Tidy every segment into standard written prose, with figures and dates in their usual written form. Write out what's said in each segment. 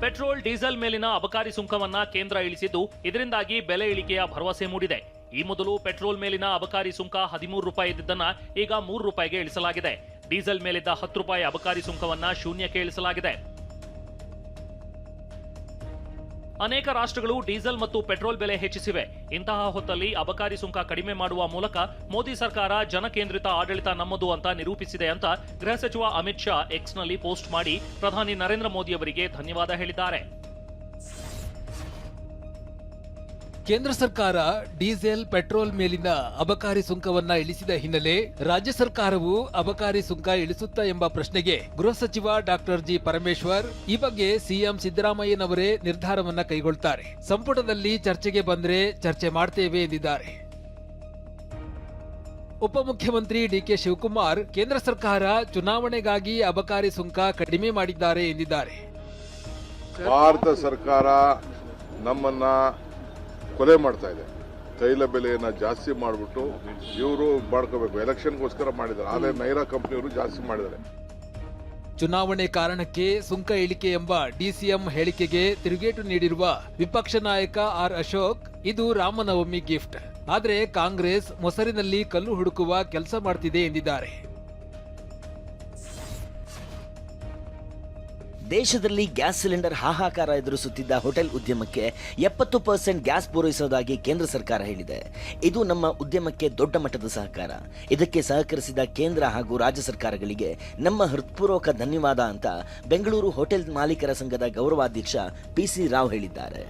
Petrol diesel ಮೇಲಿನ ಅಬಕಾರಿ ಸುಂಕವನ್ನ ಕೇಂದ್ರ ಇಳಿಸಿದ್ದು, ಇದರಿಂದಾಗಿ ಬೆಲೆ ಇಳಿಕೆಯ ಭರವಸೆ ಮೂಡಿದೆ. ಈ ಮೊದಲು ಪೆಟ್ರೋಲ್ ಮೇಲಿನ ಅಬಕಾರಿ ಸುಂಕ 13 ರೂಪಾಯಿ ಇದ್ದಿದ್ದನ್ನ ಈಗ 3 ರೂಪಾಯಿಗೆ ಇಳಿಸಲಾಗಿದೆ. ಡೀಸೆಲ್ ಮೇಲಿದ್ದ 10 ರೂಪಾಯಿ ಅಬಕಾರಿ ಸುಂಕವನ್ನ ಶೂನ್ಯಕ್ಕೆ ಇಳಿಸಲಾಗಿದೆ. ಅನೇಕ ರಾಷ್ಟ್ರಗಳು ಡೀಸೆಲ್ ಮತ್ತು ಪೆಟ್ರೋಲ್ ಬೆಲೆ ಹೆಚ್ಚಿಸಿವೆ. ಇಂತಹ ಹೊತ್ತಲ್ಲಿ ಅಬಕಾರಿ ಸುಂಕ ಕಡಿಮೆ ಮಾಡುವ ಮೂಲಕ ಮೋದಿ ಸರ್ಕಾರ ಜನಕೇಂದ್ರಿತ ಆಡಳಿತ ನಮ್ಮದು ಅಂತ ನಿರೂಪಿಸಿದೆ ಅಂತ ಗೃಹ ಸಚಿವ ಅಮಿತ್ ಶಾ ಎಕ್ಸ್ನಲ್ಲಿ ಪೋಸ್ಟ್ ಮಾಡಿ ಪ್ರಧಾನಿ ನರೇಂದ್ರ ಮೋದಿ ಅವರಿಗೆ ಧನ್ಯವಾದ ಹೇಳಿದ್ದಾರೆ. ಕೇಂದ್ರ ಸರ್ಕಾರ ಡೀಸೆಲ್ ಪೆಟ್ರೋಲ್ ಮೇಲಿನ ಅಬಕಾರಿ ಸುಂಕವನ್ನ ಇಳಿಸಿದ ಹಿನ್ನೆಲೆ ರಾಜ್ಯ ಸರ್ಕಾರವು ಅಬಕಾರಿ ಸುಂಕ ಇಳಿಸುತ್ತಾ ಎಂಬ ಪ್ರಶ್ನೆಗೆ ಗೃಹ ಸಚಿವ ಡಾಕ್ಟರ್ ಜಿ ಪರಮೇಶ್ವರ್ ಈ ಬಗ್ಗೆ ಸಿಎಂ ಸಿದ್ದರಾಮಯ್ಯನವರೇ ನಿರ್ಧಾರವನ್ನ ಕೈಗೊಳ್ತಾರೆ, ಸಂಪುಟದಲ್ಲಿ ಚರ್ಚೆಗೆ ಬಂದ್ರೆ ಚರ್ಚೆ ಮಾಡ್ತೇವೆ ಎಂದಿದ್ದಾರೆ. ಉಪಮುಖ್ಯಮಂತ್ರಿ ಡಿಕೆ ಶಿವಕುಮಾರ್ ಕೇಂದ್ರ ಸರ್ಕಾರ ಚುನಾವಣೆಗಾಗಿ ಅಬಕಾರಿ ಸುಂಕ ಕಡಿಮೆ ಮಾಡಿದ್ದಾರೆ ಎಂದಿದ್ದಾರೆ. ಭಾರತ ಸರ್ಕಾರ ನಮ್ಮನ್ನ ಕೊಲೆ ಮಾಡ್ತಾ ಇದೆ. ತೈಲ ಬೆಲೆಯನ್ನ ಜಾಸ್ತಿ ಮಾಡಿಬಿಟ್ಟು ಇವರು ಮಾಡ್ಕೋಬೇಕು, ಎಲೆಕ್ಷನ್ಗೋಸ್ಕರ ಮಾಡಿದ್ದಾರೆ. ಆದರೆ ನೈರಾ ಕಂಪನಿಯವರು ಜಾಸ್ತಿ ಮಾಡಿದ್ದಾರೆ. ಚುನಾವಣೆ ಕಾರಣಕ್ಕೆ ಸುಂಕ ಇಳಿಕೆ ಎಂಬ ಡಿಸಿಎಂ ಹೇಳಿಕೆಗೆ ತಿರುಗೇಟು ನೀಡಿರುವ ವಿಪಕ್ಷ ನಾಯಕ ಆರ್ ಅಶೋಕ್, ಇದು ರಾಮನವಮಿ ಗಿಫ್ಟ್, ಆದರೆ ಕಾಂಗ್ರೆಸ್ ಮೊಸರಿನಲ್ಲಿ ಕಲ್ಲು ಹುಡುಕುವ ಕೆಲಸ ಮಾಡ್ತಿದೆ ಎಂದಿದ್ದಾರೆ. ದೇಶದಲ್ಲಿ ಗ್ಯಾಸ್ ಸಿಲಿಂಡರ್ ಹಾಹಾಕಾರ ಎದುರಿಸುತ್ತಿದ್ದ ಹೋಟೆಲ್ ಉದ್ಯಮಕ್ಕೆ 70% ಗ್ಯಾಸ್ ಪೂರೈಸುವುದಾಗಿ ಕೇಂದ್ರ ಸರ್ಕಾರ ಹೇಳಿದೆ. ಇದು ನಮ್ಮ ಉದ್ಯಮಕ್ಕೆ ದೊಡ್ಡ ಮಟ್ಟದ ಸಹಕಾರ. ಇದಕ್ಕೆ ಸಹಕರಿಸಿದ ಕೇಂದ್ರ ಹಾಗೂ ರಾಜ್ಯ ಸರ್ಕಾರಗಳಿಗೆ ನಮ್ಮ ಹೃತ್ಪೂರ್ವಕ ಧನ್ಯವಾದ ಅಂತ ಬೆಂಗಳೂರು ಹೋಟೆಲ್ ಮಾಲೀಕರ ಸಂಘದ ಗೌರವಾಧ್ಯಕ್ಷ ಪಿಸಿ ರಾವ್ ಹೇಳಿದ್ದಾರೆ.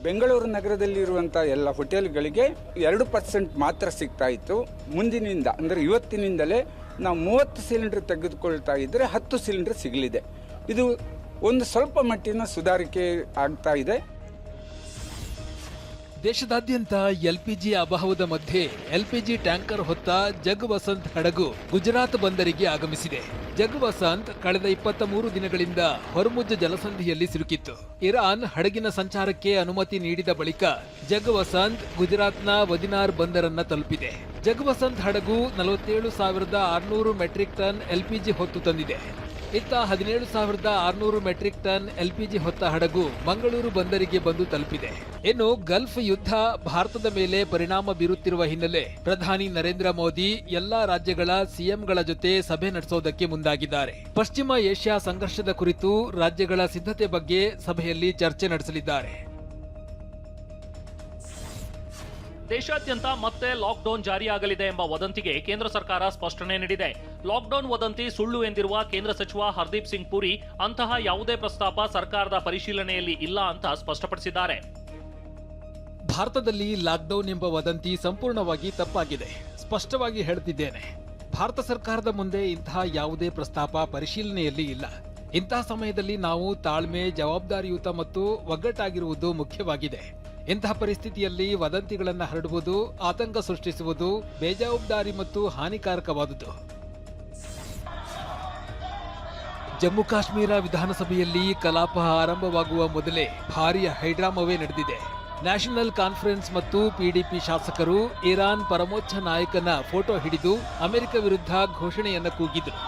ಬೆಂಗಳೂರು ನಗರದಲ್ಲಿರುವಂಥ ಎಲ್ಲ ಹೋಟೆಲ್ಗಳಿಗೆ 2% ಮಾತ್ರ ಸಿಗ್ತಾ ಇತ್ತು. ಮುಂದಿನಿಂದ ಅಂದರೆ ಇವತ್ತಿನಿಂದಲೇ ನಾವು 30 ಸಿಲಿಂಡರ್ ತೆಗೆದುಕೊಳ್ತಾ ಇದ್ದರೆ 10 ಸಿಲಿಂಡರ್ ಸಿಗಲಿದೆ. ಇದು ಒಂದು ಸ್ವಲ್ಪ ಮಟ್ಟಿನ ಸುಧಾರಿಕೆ ಆಗ್ತಾ ಇದೆ. ದೇಶದಾದ್ಯಂತ ಎಲ್ಪಿಜಿ ಅಭಾವದ ಮಧ್ಯೆ ಎಲ್ಪಿಜಿ ಟ್ಯಾಂಕರ್ ಹೊತ್ತ ಜಗ್ ವಸಂತ್ ಹಡಗು ಗುಜರಾತ್ ಬಂದರಿಗೆ ಆಗಮಿಸಿದೆ. ಜಗ್ ವಸಂತ್ ಕಳೆದ 23 ದಿನಗಳಿಂದ ಹೊರ್ಮುಜ್ ಜಲಸಂಧಿಯಲ್ಲಿ ಸಿಲುಕಿತ್ತು. ಇರಾನ್ ಹಡಗಿನ ಸಂಚಾರಕ್ಕೆ ಅನುಮತಿ ನೀಡಿದ ಬಳಿಕ ಜಗ್ ವಸಂತ್ ಗುಜರಾತ್ನ ವದಿನಾರ್ ಬಂದರನ್ನ ತಲುಪಿದೆ. ಜಗ್ ವಸಂತ್ ಹಡಗು 47,600 ಮೆಟ್ರಿಕ್ ಟನ್ ಎಲ್ಪಿಜಿ ಹೊತ್ತು ತಂದಿದೆ. ಇತ್ತ 17,600 ಮೆಟ್ರಿಕ್ ಟನ್ ಎಲ್ಪಿಜಿ ಹೊತ್ತ ಹಡಗು ಮಂಗಳೂರು ಬಂದರಿಗೆ ಬಂದು ತಲುಪಿದೆ. ಇನ್ನು ಗಲ್ಫ್ ಯುದ್ಧ ಭಾರತದ ಮೇಲೆ ಪರಿಣಾಮ ಬೀರುತ್ತಿರುವ ಹಿನ್ನೆಲೆ ಪ್ರಧಾನಿ ನರೇಂದ್ರ ಮೋದಿ ಎಲ್ಲಾ ರಾಜ್ಯಗಳ ಸಿಎಂಗಳ ಜೊತೆ ಸಭೆ ನಡೆಸೋದಕ್ಕೆ ಮುಂದಾಗಿದ್ದಾರೆ. ಪಶ್ಚಿಮ ಏಷ್ಯಾ ಸಂಘರ್ಷದ ಕುರಿತು ರಾಜ್ಯಗಳ ಸಿದ್ಧತೆ ಬಗ್ಗೆ ಸಭೆಯಲ್ಲಿ ಚರ್ಚೆ ನಡೆಸಲಿದ್ದಾರೆ. ದೇಶಾದ್ಯಂತ ಮತ್ತೆ ಲಾಕ್ಡೌನ್ ಜಾರಿಯಾಗಲಿದೆ ಎಂಬ ವದಂತಿಗೆ ಕೇಂದ್ರ ಸರ್ಕಾರ ಸ್ಪಷ್ಟನೆ ನೀಡಿದೆ. ಲಾಕ್ಡೌನ್ ವದಂತಿ ಸುಳ್ಳು ಎಂದಿರುವ ಕೇಂದ್ರ ಸಚಿವ ಹರ್ದೀಪ್ ಸಿಂಗ್ ಪುರಿ, ಅಂತಹ ಯಾವುದೇ ಪ್ರಸ್ತಾಪ ಸರ್ಕಾರದ ಪರಿಶೀಲನೆಯಲ್ಲಿ ಇಲ್ಲ ಅಂತ ಸ್ಪಷ್ಟಪಡಿಸಿದ್ದಾರೆ. ಭಾರತದಲ್ಲಿ ಲಾಕ್ಡೌನ್ ಎಂಬ ವದಂತಿ ಸಂಪೂರ್ಣವಾಗಿ ತಪ್ಪಾಗಿದೆ. ಸ್ಪಷ್ಟವಾಗಿ ಹೇಳ್ತಿದ್ದೇನೆ, ಭಾರತ ಸರ್ಕಾರದ ಮುಂದೆ ಇಂತಹ ಯಾವುದೇ ಪ್ರಸ್ತಾಪ ಪರಿಶೀಲನೆಯಲ್ಲಿ ಇಲ್ಲ. ಇಂತಹ ಸಮಯದಲ್ಲಿ ನಾವು ತಾಳ್ಮೆ, ಜವಾಬ್ದಾರಿಯುತ ಮತ್ತು ಒಗ್ಗಟ್ಟಾಗಿರುವುದು ಮುಖ್ಯವಾಗಿದೆ. ಇಂತಹ ಪರಿಸ್ಥಿತಿಯಲ್ಲಿ ವದಂತಿಗಳನ್ನು ಹರಡುವುದು, ಆತಂಕ ಸೃಷ್ಟಿಸುವುದು ಬೇಜವಾಬ್ದಾರಿ ಮತ್ತು ಹಾನಿಕಾರಕವಾದುದು. ಜಮ್ಮು ಕಾಶ್ಮೀರ ವಿಧಾನಸಭೆಯಲ್ಲಿ ಕಲಾಪ ಆರಂಭವಾಗುವ ಮೊದಲೇ ಭಾರೀ ಹೈಡ್ರಾಮವೇ ನಡೆದಿದೆ. ನ್ಯಾಷನಲ್ ಕಾನ್ಫರೆನ್ಸ್ ಮತ್ತು ಪಿಡಿಪಿ ಶಾಸಕರು ಇರಾನ್ ಪರಮೋಚ್ಚ ನಾಯಕನ ಫೋಟೋ ಹಿಡಿದು ಅಮೆರಿಕ ವಿರುದ್ಧ ಘೋಷಣೆಯನ್ನು ಕೂಗಿದರು.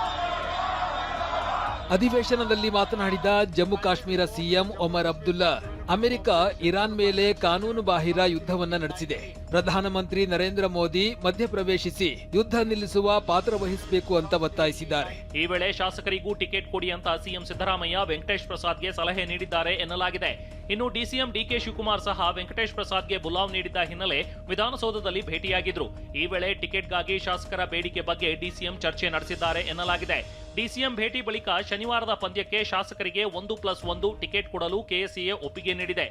ಅಧಿವೇಶನದಲ್ಲಿ ಮಾತನಾಡಿದ Jammu Kashmir CM Omar Abdullah, America Iran ಮೇಲೆ ಕಾನೂನು ಬಾಹಿರ ಯುದ್ಧವನ್ನ ನಡೆಸಿದೆ. ಪ್ರಧಾನಮಂತ್ರಿ ನರೇಂದ್ರ ಮೋದಿ ಮಧ್ಯಪ್ರವೇಶಿಸಿ ಯುದ್ಧ ನಿಲ್ಲಿಸುವ ಪಾತ್ರ ವಹಿಸಬೇಕು ಅಂತ ಒತ್ತಾಯಿಸಿದ್ದಾರೆ. ಈ ವೇಳೆ ಶಾಸಕರಿಗೂ ಟಿಕೆಟ್ ಕೊಡಿ ಅಂತ ಸಿಎಂ ಸಿದ್ದರಾಮಯ್ಯ ವೆಂಕಟೇಶ್ ಪ್ರಸಾದ್ಗೆ ಸಲಹೆ ನೀಡಿದ್ದಾರೆ ಎನ್ನಲಾಗಿದೆ. ಇನ್ನು ಡಿಸಿಎಂ ಡಿಕೆ ಶಿವಕುಮಾರ್ ಸಹ ವೆಂಕಟೇಶ್ ಪ್ರಸಾದ್ಗೆ ಬುಲಾವ್ ನೀಡಿದ್ದ ಹಿನ್ನೆಲೆ ವಿಧಾನಸೌಧದಲ್ಲಿ ಭೇಟಿಯಾಗಿದ್ರು. ಈ ವೇಳೆ ಟಿಕೆಟ್ಗಾಗಿ ಶಾಸಕರ ಬೇಡಿಕೆ ಬಗ್ಗೆ ಡಿಸಿಎಂ ಚರ್ಚೆ ನಡೆಸಿದ್ದಾರೆ ಎನ್ನಲಾಗಿದೆ. ಡಿಸಿಎಂ ಭೇಟಿ ಬಳಿಕ ಶನಿವಾರದ ಪಂದ್ಯಕ್ಕೆ ಶಾಸಕರಿಗೆ 1+1 ಟಿಕೆಟ್ ಕೊಡಲು ಕೆಎಸ್ಸಿಎ ಒಪ್ಪಿಗೆ ನೀಡಿದೆ.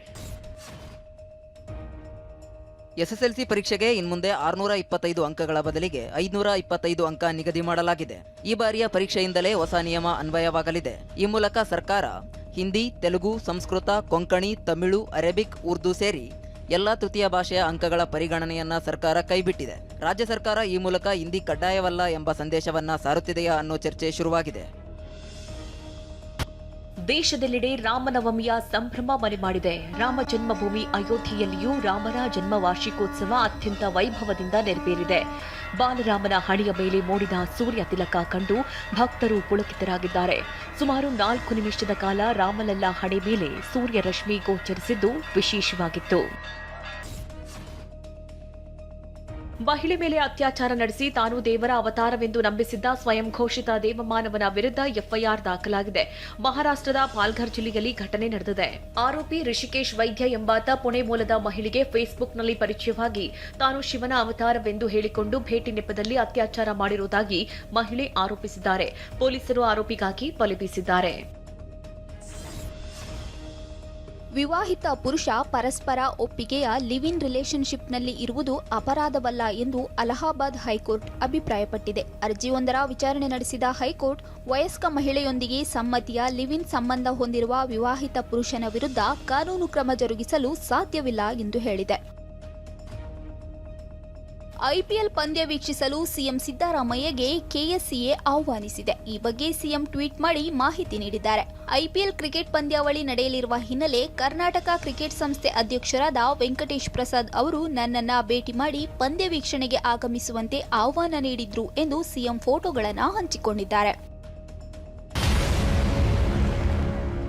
ಎಸ್ಎಸ್ಎಲ್ಸಿ ಪರೀಕ್ಷೆಗೆ ಇನ್ಮುಂದೆ 625 ಅಂಕಗಳ ಬದಲಿಗೆ 525 ಅಂಕ ನಿಗದಿ ಮಾಡಲಾಗಿದೆ. ಈ ಬಾರಿಯ ಪರೀಕ್ಷೆಯಿಂದಲೇ ಹೊಸ ನಿಯಮ ಅನ್ವಯವಾಗಲಿದೆ. ಈ ಮೂಲಕ ಸರ್ಕಾರ ಹಿಂದಿ, ತೆಲುಗು, ಸಂಸ್ಕೃತ, ಕೊಂಕಣಿ, ತಮಿಳು, ಅರೇಬಿಕ್, ಉರ್ದು ಸೇರಿ ಎಲ್ಲಾ ತೃತೀಯ ಭಾಷೆಯ ಅಂಕಗಳ ಪರಿಗಣನೆಯನ್ನ ಸರ್ಕಾರ ಕೈಬಿಟ್ಟಿದೆ. ರಾಜ್ಯ ಸರ್ಕಾರ ಈ ಮೂಲಕ ಹಿಂದಿ ಕಡ್ಡಾಯವಲ್ಲ ಎಂಬ ಸಂದೇಶವನ್ನ ಸಾರುತ್ತಿದೆಯಾ ಅನ್ನೋ ಚರ್ಚೆ ಶುರುವಾಗಿದೆ. ದೇಶದೆಲ್ಲೆಡೆ ರಾಮನವಮಿಯ ಸಂಭ್ರಮ ಮನೆ ಮಾಡಿದೆ. ರಾಮ ಜನ್ಮಭೂಮಿ ಅಯೋಧ್ಯೆಯಲ್ಲಿಯೂ ರಾಮನ ಜನ್ಮ ವಾರ್ಷಿಕೋತ್ಸವ ಅತ್ಯಂತ ವೈಭವದಿಂದ ನೆರವೇರಿದೆ. ಬಾಲರಾಮನ ಹಣೆಯ ಮೇಲೆ ಮೂಡಿದ ಸೂರ್ಯ ತಿಲಕ ಕಂಡು ಭಕ್ತರು ಪುಳಕಿತರಾಗಿದ್ದಾರೆ. ಸುಮಾರು 4 ನಿಮಿಷದ ಕಾಲ ರಾಮಲಲ್ಲ ಹಣೆ ಮೇಲೆ ಸೂರ್ಯ ರಶ್ಮಿ ಗೋಚರಿಸಿದ್ದು ವಿಶೇಷವಾಗಿತ್ತು. ಮಹಿಳೆ ಮೇಲೆ ಅತ್ಯಾಚಾರ ನಡೆಸಿ ತಾನು ದೇವರ ಅವತಾರವೆಂದು ನಂಬಿಸಿದ್ದ ಸ್ವಯಂ ಘೋಷಿತ ದೇವಮಾನವನ ವಿರುದ್ಧ ಎಫ್ಐಆರ್ ದಾಖಲಾಗಿದೆ. ಮಹಾರಾಷ್ಟ್ರದ ಪಾಲ್ಘರ್ ಜಿಲ್ಲೆಯಲ್ಲಿ ಘಟನೆ ನಡೆದಿದೆ. ಆರೋಪಿ ರಿಷಿಕೇಶ್ ವೈದ್ಯ ಎಂಬಾತ ಪುಣೆ ಮೂಲದ ಮಹಿಳೆಗೆ ಫೇಸ್ಬುಕ್ನಲ್ಲಿ ಪರಿಚಯವಾಗಿ ತಾನು ಶಿವನ ಅವತಾರವೆಂದು ಹೇಳಿಕೊಂಡು ಭೇಟಿ ನೆಪದಲ್ಲಿ ಅತ್ಯಾಚಾರ ಮಾಡಿರುವುದಾಗಿ ಮಹಿಳೆ ಆರೋಪಿಸಿದ್ದಾರೆ. ಪೊಲೀಸರು ಆರೋಪಿಗಾಗಿ ಬಲೆ ಬೀಸಿದ್ದಾರೆ. ವಿವಾಹಿತ ಪುರುಷ ಪರಸ್ಪರ ಒಪ್ಪಿಗೆಯ ಲಿವ್ ಇನ್ ರಿಲೇಶನ್ಶಿಪ್ನಲ್ಲಿ ಇರುವುದು ಅಪರಾಧವಲ್ಲ ಎಂದು ಅಲಹಾಬಾದ್ ಹೈಕೋರ್ಟ್ ಅಭಿಪ್ರಾಯಪಟ್ಟಿದೆ. ಅರ್ಜಿಯೊಂದರ ವಿಚಾರಣೆ ನಡೆಸಿದ ಹೈಕೋರ್ಟ್ ವಯಸ್ಕ ಮಹಿಳೆಯೊಂದಿಗೆ ಸಮ್ಮತಿಯ ಲಿವ್ ಇನ್ ಸಂಬಂಧ ಹೊಂದಿರುವ ವಿವಾಹಿತ ಪುರುಷನ ವಿರುದ್ಧ ಕಾನೂನು ಕ್ರಮ ಜರುಗಿಸಲು ಸಾಧ್ಯವಿಲ್ಲ ಎಂದು ಹೇಳಿದೆ. ಐಪಿಎಲ್ ಪಂದ್ಯ ವೀಕ್ಷಿಸಲು ಸಿಎಂ ಸಿದ್ದರಾಮಯ್ಯಗೆ ಕೆಎಸ್ಸಿಎ ಆಹ್ವಾನಿಸಿದೆ. ಈ ಬಗ್ಗೆ ಸಿಎಂ ಟ್ವೀಟ್ ಮಾಡಿ ಮಾಹಿತಿ ನೀಡಿದ್ದಾರೆ. ಐಪಿಎಲ್ ಕ್ರಿಕೆಟ್ ಪಂದ್ಯಾವಳಿ ನಡೆಯಲಿರುವ ಹಿನ್ನೆಲೆ ಕರ್ನಾಟಕ ಕ್ರಿಕೆಟ್ ಸಂಸ್ಥೆ ಅಧ್ಯಕ್ಷರಾದ ವೆಂಕಟೇಶ್ ಪ್ರಸಾದ್ ಅವರು ನನ್ನನ್ನ ಭೇಟಿ ಮಾಡಿ ಪಂದ್ಯ ವೀಕ್ಷಣೆಗೆ ಆಗಮಿಸುವಂತೆ ಆಹ್ವಾನ ನೀಡಿದ್ರು ಎಂದು ಸಿಎಂ ಫೋಟೋಗಳನ್ನು ಹಂಚಿಕೊಂಡಿದ್ದಾರೆ.